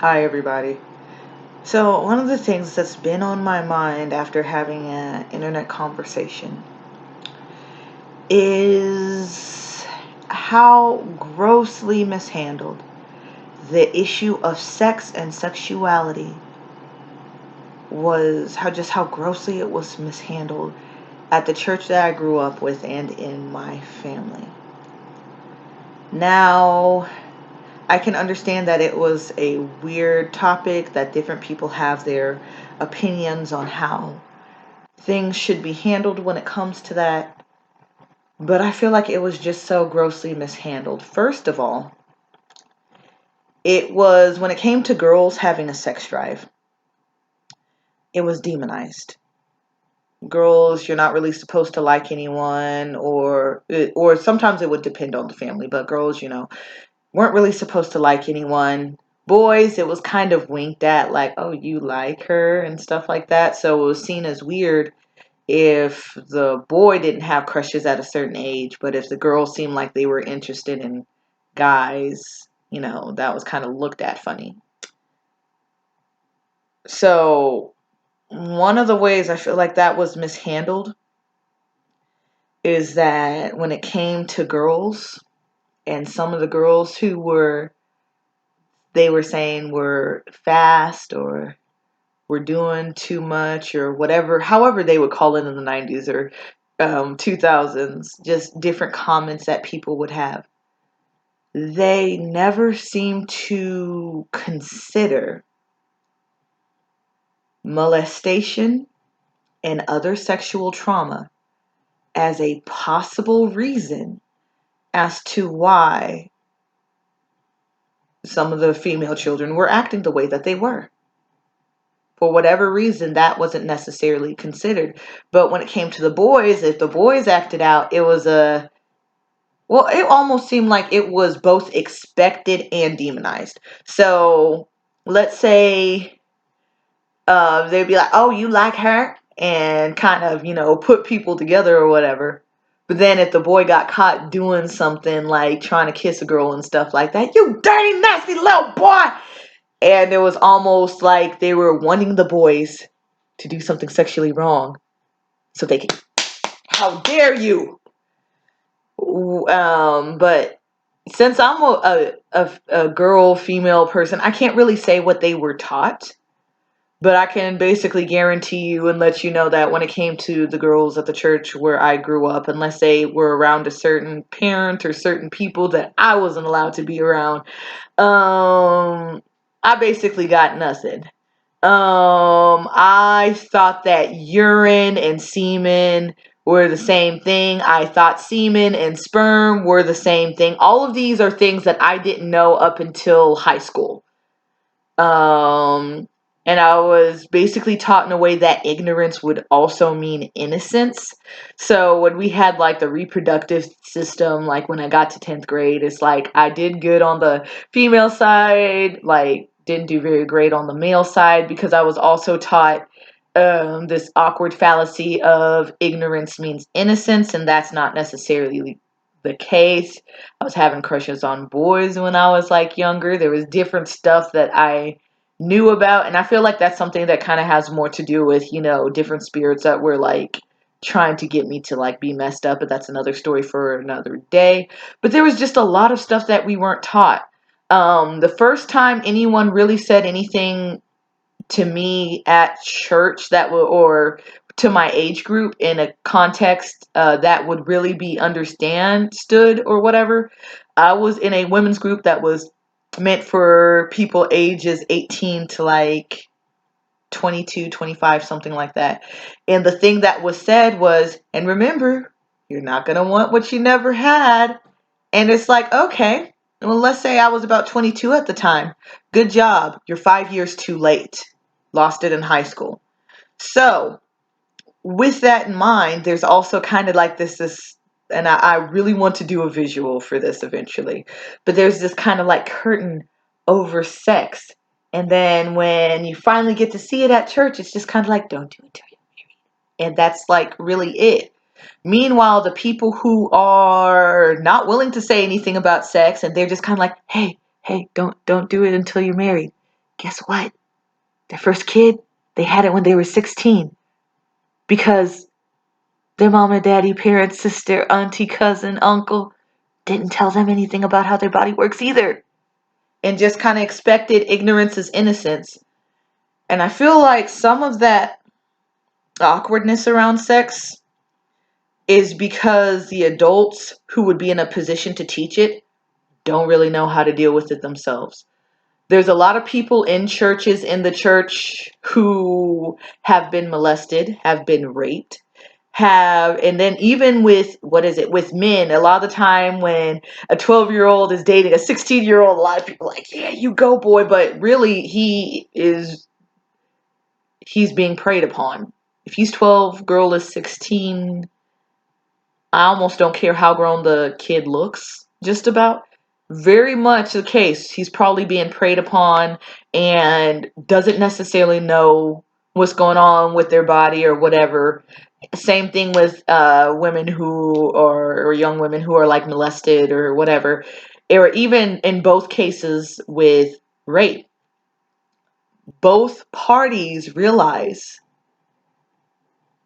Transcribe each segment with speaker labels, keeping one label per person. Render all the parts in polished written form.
Speaker 1: Hi, everybody. So, one of the things that's been on my mind after having an internet conversation is how grossly mishandled the issue of sex and sexuality was, how grossly it was mishandled at the church that I grew up with and in my family. Now, I can understand that it was a weird topic, that different people have their opinions on how things should be handled when it comes to that. But I feel like it was just so grossly mishandled. First of all, it was when it came to girls having a sex drive, it was demonized. Girls, you're not really supposed to like anyone, or sometimes it would depend on the family, but girls, weren't really supposed to like anyone. Boys, it was kind of winked at, like, oh, you like her and stuff like that. So it was seen as weird if the boy didn't have crushes at a certain age, but if the girl seemed like they were interested in guys, that was kind of looked at funny. So one of the ways I feel like that was mishandled is that when it came to girls, and some of the girls who they were saying were fast or were doing too much or whatever, however they would call it in the 90s or 2000s, just different comments that people would have. They never seemed to consider molestation and other sexual trauma as a possible reason as to why some of the female children were acting the way that they were. For whatever reason, that wasn't necessarily considered. But when it came to the boys, if the boys acted out, it almost seemed like it was both expected and demonized. So let's say they'd be like, oh, you like her? And kind of, put people together or whatever. But then if the boy got caught doing something like trying to kiss a girl and stuff like that, you dirty, nasty little boy! And it was almost like they were wanting the boys to do something sexually wrong so they could, how dare you? But since I'm a girl, female person, I can't really say what they were taught. But I can basically guarantee you and let you know that when it came to the girls at the church where I grew up, unless they were around a certain parent or certain people that I wasn't allowed to be around, I basically got nothing. I thought that urine and semen were the same thing. I thought semen and sperm were the same thing. All of these are things that I didn't know up until high school. And I was basically taught in a way that ignorance would also mean innocence. So when we had like the reproductive system, like when I got to 10th grade, it's like I did good on the female side, like didn't do very great on the male side because I was also taught this awkward fallacy of ignorance means innocence, and that's not necessarily the case. I was having crushes on boys when I was like younger. There was different stuff that I knew about, and I feel like that's something that kind of has more to do with, different spirits that were like trying to get me to like be messed up, but that's another story for another day. But there was just a lot of stuff that we weren't taught. The first time anyone really said anything to me at church or to my age group in a context that would really be understood or whatever. I was in a women's group that was meant for people ages 18 to like 22, 25, something like that. And the thing that was said was, and remember, you're not going to want what you never had. And it's like, okay, well, let's say I was about 22 at the time. Good job. You're 5 years too late. Lost it in high school. So, with that in mind, there's also kind of like this, and I really want to do a visual for this eventually, but there's this kind of like curtain over sex. And then when you finally get to see it at church, it's just kind of like, don't do it till you're married. And that's like really it. Meanwhile, the people who are not willing to say anything about sex and they're just kind of like, hey, don't do it until you're married. guess what? Their first kid, they had it when they were 16 because their mom and daddy, parents, sister, auntie, cousin, uncle didn't tell them anything about how their body works either, and just kind of expected ignorance as innocence. And I feel like some of that awkwardness around sex is because the adults who would be in a position to teach it don't really know how to deal with it themselves. There's a lot of people in churches, in the church, who have been molested, have been raped, and then even with, with men, a lot of the time when a 12-year-old is dating a 16-year-old, a lot of people are like, yeah, you go, boy, but really he's being preyed upon. If he's 12, girl is 16, I almost don't care how grown the kid looks, just about. Very much the case. He's probably being preyed upon and doesn't necessarily know what's going on with their body or whatever. Same thing with women who are, or young women who are like molested or whatever. Or even in both cases with rape, both parties realize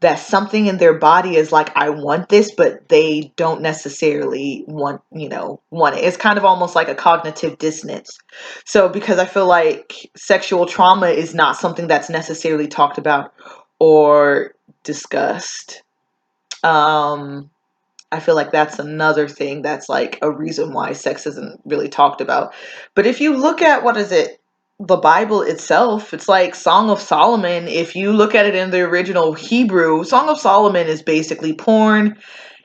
Speaker 1: that something in their body is like, I want this, but they don't necessarily want it. It's kind of almost like a cognitive dissonance. So because I feel like sexual trauma is not something that's necessarily talked about or discussed. I feel like that's another thing that's like a reason why sex isn't really talked about. But if you look at, the Bible itself, it's like Song of Solomon. If you look at it in the original Hebrew, Song of Solomon is basically porn.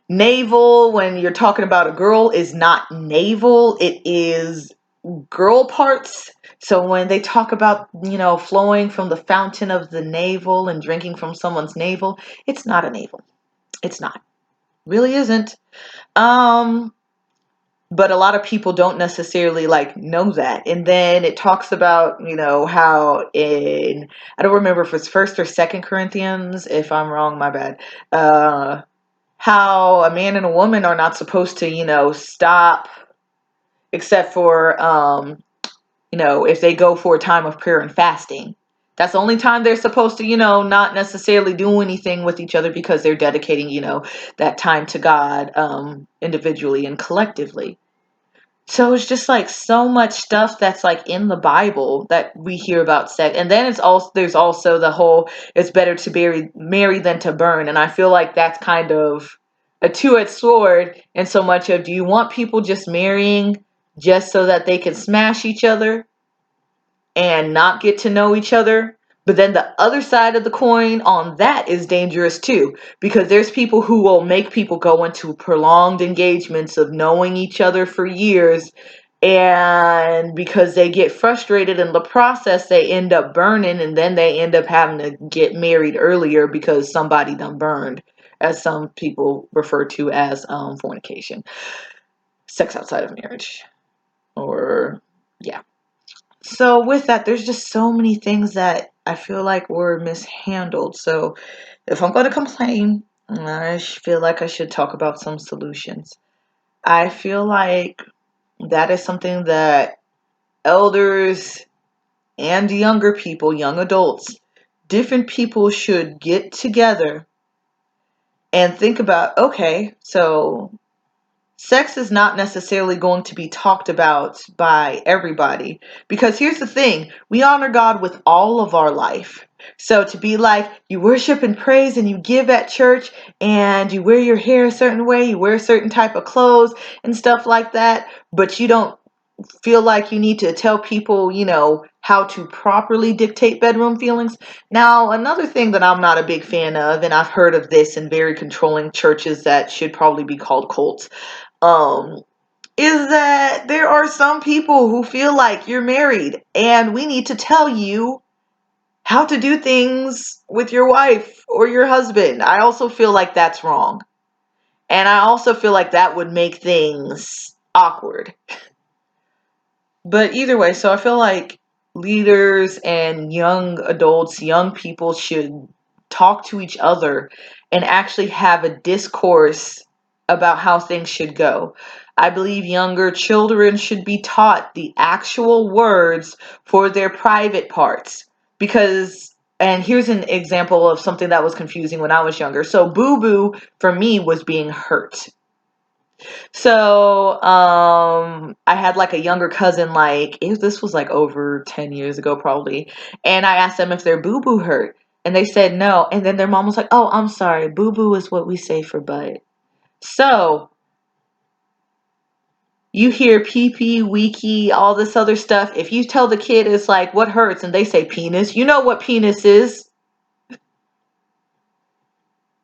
Speaker 1: Navel, when you're talking about a girl, is not navel, it is girl parts. So when they talk about, flowing from the fountain of the navel and drinking from someone's navel, it's not a navel. It's not. Really isn't. But a lot of people don't necessarily like know that. And then it talks about, how I don't remember if it's First or Second Corinthians. If I'm wrong, my bad. How a man and a woman are not supposed to, stop, except for, if they go for a time of prayer and fasting. That's the only time they're supposed to, not necessarily do anything with each other, because they're dedicating, that time to God, individually and collectively. So it's just like so much stuff that's like in the Bible that we hear about sex. And then there's also the whole, it's better to marry than to burn. And I feel like that's kind of a two-edged sword, in so much of, do you want people just marrying just so that they can smash each other and not get to know each other? But then the other side of the coin on that is dangerous too, because there's people who will make people go into prolonged engagements of knowing each other for years, and because they get frustrated in the process, they end up burning, and then they end up having to get married earlier because somebody done burned, as some people refer to as fornication, sex outside of marriage, or yeah. So with that, there's just so many things that I feel like were mishandled. So if I'm going to complain, I feel like I should talk about some solutions. I feel like that is something that elders and younger people, young adults, different people should get together and think about, okay, so sex is not necessarily going to be talked about by everybody, because here's the thing, we honor God with all of our life. So to be like, you worship and praise and you give at church and you wear your hair a certain way, you wear a certain type of clothes and stuff like that, but you don't feel like you need to tell people, how to properly dictate bedroom feelings. Now, another thing that I'm not a big fan of, and I've heard of this in very controlling churches that should probably be called cults, um, is that there are some people who feel like you're married and we need to tell you how to do things with your wife or your husband. I also feel like that's wrong. And I also feel like that would make things awkward. But either way, so I feel like leaders and young adults, young people should talk to each other and actually have a discourse about how things should go. I believe younger children should be taught the actual words for their private parts. Because, and here's an example of something that was confusing when I was younger. So, boo boo for me was being hurt. So, I had like a younger cousin, this was like over 10 years ago, probably. And I asked them if their boo boo hurt. And they said no. And then their mom was like, oh, I'm sorry. Boo boo is what we say for butt. So, you hear pee pee, weeky, all this other stuff. If you tell the kid it's like, what hurts? And they say penis, you know what penis is.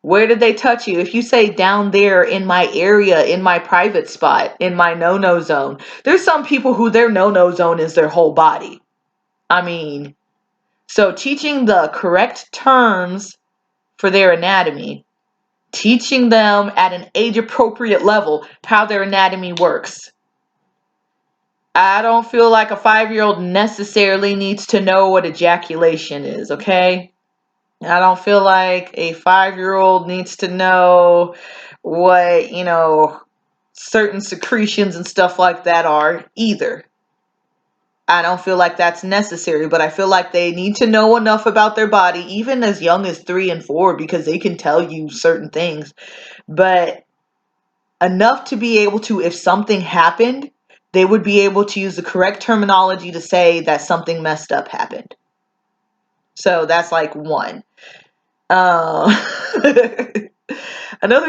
Speaker 1: Where did they touch you? If you say down there in my area, in my private spot, in my no-no zone, there's some people who their no-no zone is their whole body. I mean, so teaching the correct terms for their anatomy, teaching them at an age-appropriate level how their anatomy works. I don't feel like a 5-year-old necessarily needs to know what ejaculation is, okay? I don't feel like a 5-year-old needs to know what, certain secretions and stuff like that are either. I don't feel like that's necessary, but I feel like they need to know enough about their body, even as young as 3 and 4, because they can tell you certain things. But enough to be able to, if something happened, they would be able to use the correct terminology to say that something messed up happened. So that's like one. Another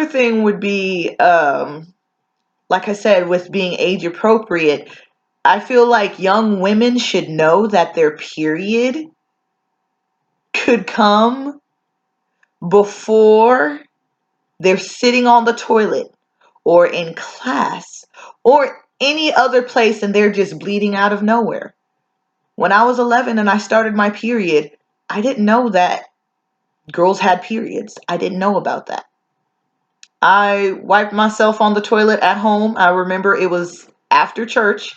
Speaker 1: thing would be, like I said, with being age appropriate, I feel like young women should know that their period could come before they're sitting on the toilet or in class or any other place and they're just bleeding out of nowhere. When I was 11 and I started my period, I didn't know that girls had periods. I didn't know about that. I wiped myself on the toilet at home. I remember it was after church.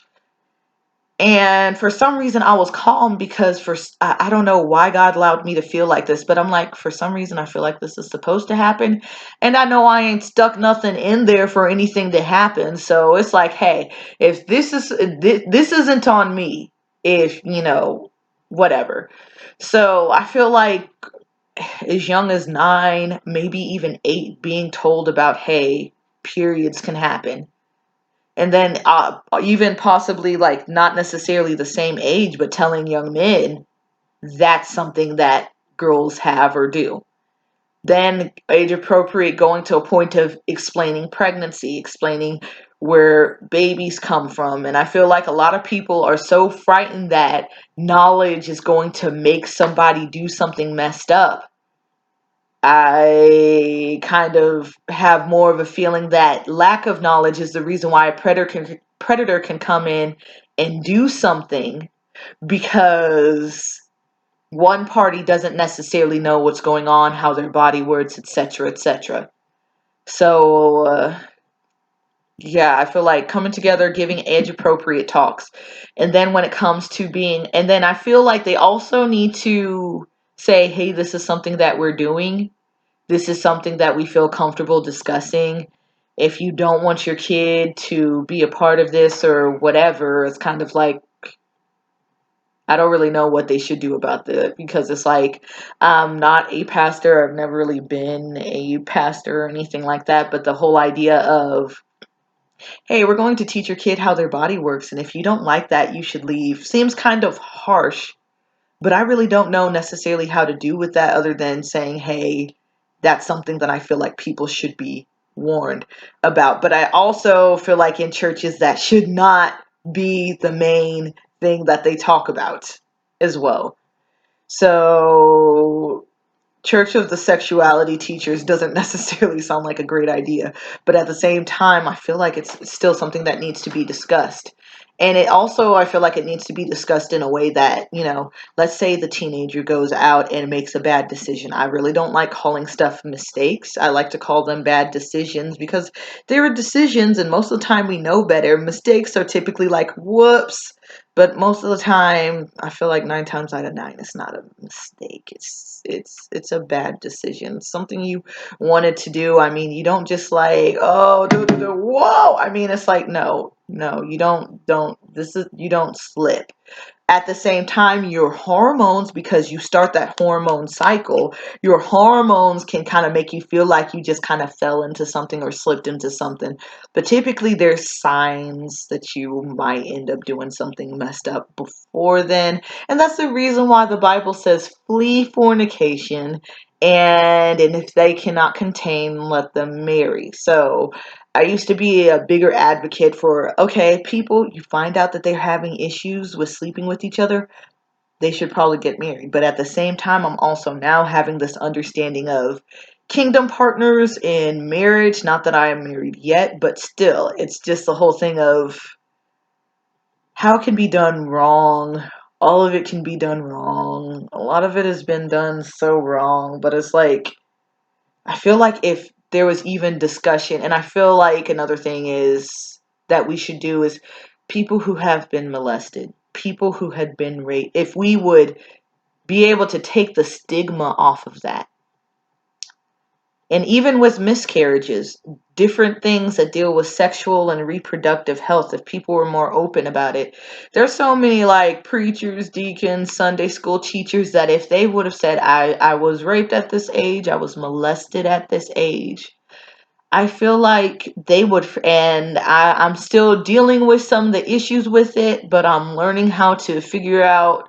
Speaker 1: And for some reason, I was calm because I don't know why God allowed me to feel like this, but I'm like, for some reason, I feel like this is supposed to happen. And I know I ain't stuck nothing in there for anything to happen. So it's like, hey, if this isn't on me, if, whatever. So I feel like as young as 9, maybe even 8, being told about, hey, periods can happen. And then even possibly like not necessarily the same age, but telling young men that's something that girls have or do. Then age appropriate, going to a point of explaining pregnancy, explaining where babies come from. And I feel like a lot of people are so frightened that knowledge is going to make somebody do something messed up. I kind of have more of a feeling that lack of knowledge is the reason why a predator can come in and do something, because one party doesn't necessarily know what's going on, how their body works, etc., etc. So, yeah, I feel like coming together, giving age appropriate talks. And then when it comes to and then I feel like they also need to say, hey, this is something that we're doing. This is something that we feel comfortable discussing. If you don't want your kid to be a part of this or whatever, it's kind of like, I don't really know what they should do about that, because it's like, I'm not a pastor. I've never really been a pastor or anything like that. But the whole idea of, hey, we're going to teach your kid how their body works, and if you don't like that, you should leave, seems kind of harsh. But I really don't know necessarily how to do with that, other than saying, hey, that's something that I feel like people should be warned about. But I also feel like in churches that should not be the main thing that they talk about as well. So Church of the Sexuality Teachers doesn't necessarily sound like a great idea. But at the same time, I feel like it's still something that needs to be discussed. And it also, I feel like it needs to be discussed in a way that, let's say the teenager goes out and makes a bad decision. I really don't like calling stuff mistakes. I like to call them bad decisions because they were decisions, and most of the time we know better. Mistakes are typically like, whoops. But most of the time, I feel like 9 times out of 9, it's not a mistake. It's a bad decision. Something you wanted to do. I mean, you don't just like, oh, whoa. I mean, it's like, no, you don't. You don't slip. At the same time, your hormones, because you start that hormone cycle, your hormones can kind of make you feel like you just kind of fell into something or slipped into something. But typically, there's signs that you might end up doing something messed up before then. And that's the reason why the Bible says, flee fornication. And if they cannot contain, let them marry. So I used to be a bigger advocate for, okay, people, you find out that they're having issues with sleeping with each other, they should probably get married. But at the same time, I'm also now having this understanding of kingdom partners in marriage. Not that I am married yet, but still, it's just the whole thing of how it can be done wrong. All of it can be done wrong. A lot of it has been done so wrong, but it's like, I feel like if there was even discussion, and I feel like another thing is that we should do is people who have been molested, people who had been raped, if we would be able to take the stigma off of that. And even with miscarriages, different things that deal with sexual and reproductive health, if people were more open about it. There's so many like preachers, deacons, Sunday school teachers that if they would have said, I was raped at this age, I was molested at this age, I feel like they would, and I'm still dealing with some of the issues with it, but I'm learning how to figure out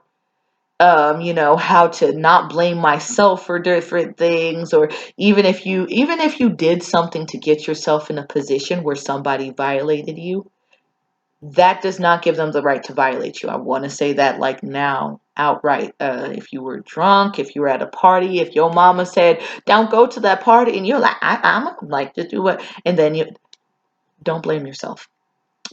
Speaker 1: how to not blame myself for different things. Or even if you did something to get yourself in a position where somebody violated you, that does not give them the right to violate you. I want to say that like now outright. If you were drunk, if you were at a party, if your mama said don't go to that party, and you're like, I'm like, just do what, and then you don't blame yourself.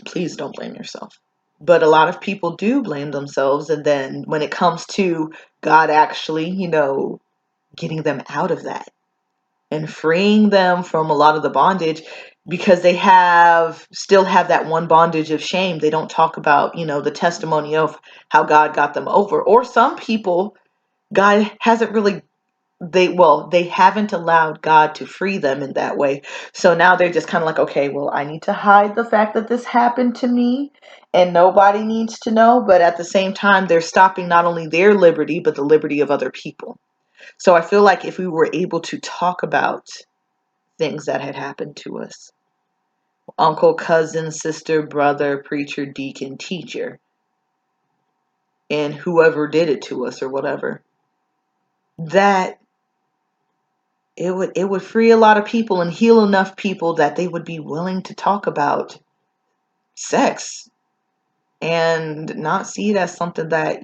Speaker 1: Please don't blame yourself. But a lot of people do blame themselves. And then when it comes to God actually, getting them out of that and freeing them from a lot of the bondage, because they still have that one bondage of shame. They don't talk about, the testimony of how God got them over. Or some people, God hasn't really they haven't allowed God to free them in that way. So now they're just kind of like, okay, well, I need to hide the fact that this happened to me and nobody needs to know. But at the same time, they're stopping not only their liberty, but the liberty of other people. So I feel like if we were able to talk about things that had happened to us, uncle, cousin, sister, brother, preacher, deacon, teacher, and whoever did it to us or whatever, that it would free a lot of people and heal enough people that they would be willing to talk about sex and not see it as something that,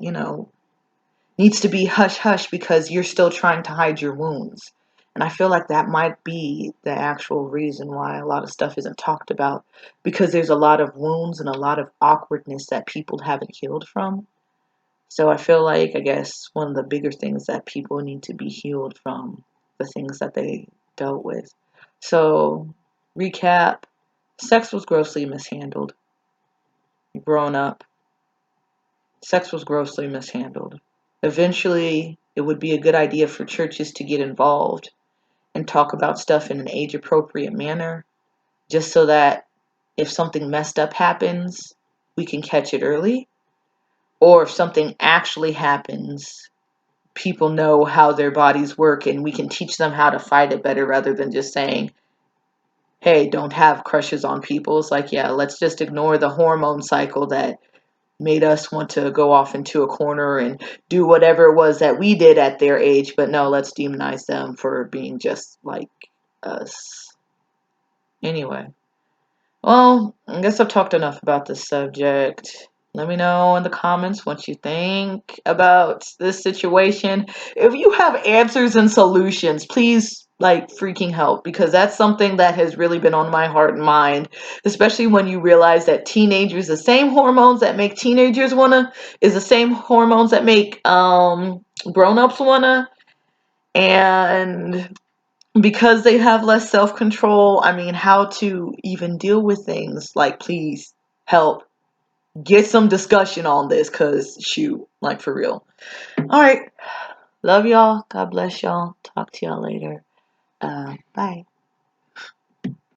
Speaker 1: needs to be hush hush because you're still trying to hide your wounds. And I feel like that might be the actual reason why a lot of stuff isn't talked about, because there's a lot of wounds and a lot of awkwardness that people haven't healed from. So I feel like, I guess, one of the bigger things that people need to be healed from, the things that they dealt with. So, recap, sex was grossly mishandled. Growing up, sex was grossly mishandled. Eventually, it would be a good idea for churches to get involved and talk about stuff in an age appropriate manner, just so that if something messed up happens, we can catch it early. Or if something actually happens, people know how their bodies work and we can teach them how to fight it better, rather than just saying, hey, don't have crushes on people. It's like, yeah, let's just ignore the hormone cycle that made us want to go off into a corner and do whatever it was that we did at their age. But no, let's demonize them for being just like us. Anyway, well, I guess I've talked enough about this subject. Let me know in the comments what you think about this situation. If you have answers and solutions, please like freaking help, because that's something that has really been on my heart and mind, especially when you realize that teenagers, the same hormones that make teenagers wanna is the same hormones that make grown-ups wanna. And because they have less self-control, I mean, how to even deal with things, like, please help get some discussion on this, because shoot, like, for real. All right, love y'all, God bless y'all, talk to y'all later. Bye.